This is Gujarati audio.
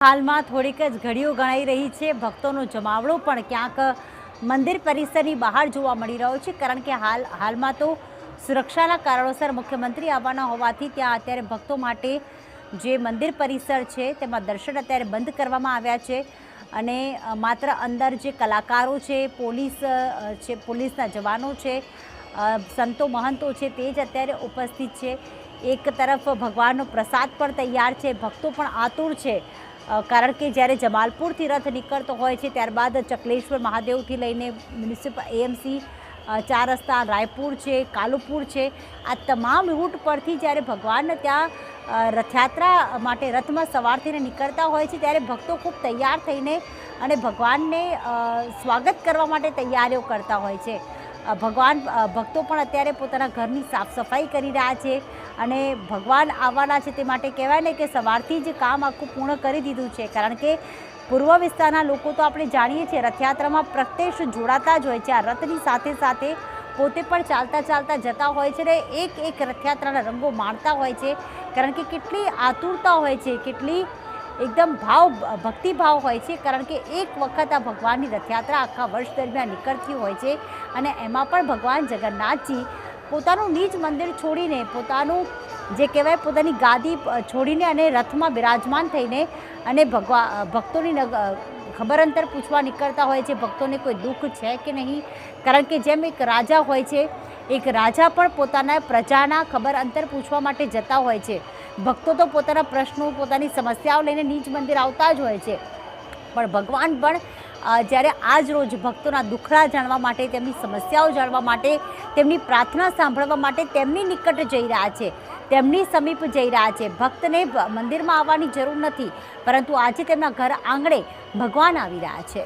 હાલમાં થોડીક જ ઘડીઓ ગણાઈ રહી છે। ભક્તોનો જમાવડો પણ ક્યાંક મંદિર પરિસરની બહાર જોવા મળી રહ્યો છે, કારણ કે હાલમાં તો સુરક્ષાના કારણોસર મુખ્યમંત્રી આવવાના હોવાથી ત્યાં અત્યારે ભક્તો માટે જે મંદિર પરિસર છે તેમાં દર્શન અત્યારે બંધ કરવામાં આવ્યા છે અને માત્ર અંદર જે કલાકારો છે, પોલીસના જવાનો છે, સંતો મહંતો છે તે જ અત્યારે ઉપસ્થિત છે। એક તરફ ભગવાનનો પ્રસાદ પણ તૈયાર છે, ભક્તો પણ આતુર છે, કારણ કે જ્યારે જમાલપુરથી રથ નીકળતો હોય છે ત્યારબાદ ચકલેશ્વર મહાદેવથી લઈને મ્યુનિસિપલ એએમસી, 4 રસ્તા, રાયપુર છે, કાલુપુર છે, આ તમામ રૂટ પરથી જ્યારે ભગવાન ત્યાં રથયાત્રા માટે રથમાં સવાર થઈને નીકળતા હોય છે ત્યારે ભક્તો ખૂબ તૈયાર થઈને અને ભગવાનને સ્વાગત કરવા માટે તૈયારીઓ કરતા હોય છે। ભક્તો પણ અત્યારે પોતાના ઘરની સાફ સફાઈ કરી રહ્યા છે અને ભગવાન આવવાના છે તે માટે કહેવાય ને કે સવારથી જ કામ આખું પૂર્ણ કરી દીધું છે, કારણ કે પૂર્વ વિસ્તારના લોકો તો આપણે જાણીએ છીએ રથયાત્રામાં પ્રત્યક્ષ જોડાતા જ હોય છે। આ રથની સાથે સાથે પોતે પણ ચાલતા ચાલતા જતા હોય છે ને એક રથયાત્રાના રંગો માણતા હોય છે, કારણ કે કેટલી આતુરતા હોય છે, કેટલી એકદમ ભક્તિભાવ હોય છે, કારણ કે એક વખત આ ભગવાનની રથયાત્રા આખા વર્ષ દરમિયાન નીકળતી હોય છે અને એમાં પણ ભગવાન જગન્નાથજી પોતાનું નિજ મંદિર છોડીને, પોતાનું જે કહેવાય પોતાની ગાદી છોડીને અને રથમાં બિરાજમાન થઈને અને ભક્તોની ખબર અંતર પૂછવા નીકળતા હોય છે। ભક્તોને કોઈ દુઃખ છે કે નહીં, કારણ કે જેમ એક રાજા હોય છે, એક રાજા પણ પોતાના પ્રજાના ખબર અંતર પૂછવા માટે જતા હોય છે। ભક્તો તો પોતાના પ્રશ્નો, પોતાની સમસ્યાઓ લઈને નિજ મંદિર આવતા જ હોય છે, પણ ભગવાન પણ જ્યારે આજ રોજ ભક્તોના દુખડા જાણવા માટે, તેમની સમસ્યાઓ જાણવા માટે, તેમની પ્રાર્થના સાંભળવા માટે તેમની નિકટ જઈ રહ્યા છે, તેમની સમીપ જઈ રહ્યા છે। ભક્તને મંદિરમાં આવવાની જરૂર નથી, પરંતુ આજે તેમના ઘર આંગણે ભગવાન આવી રહ્યા છે।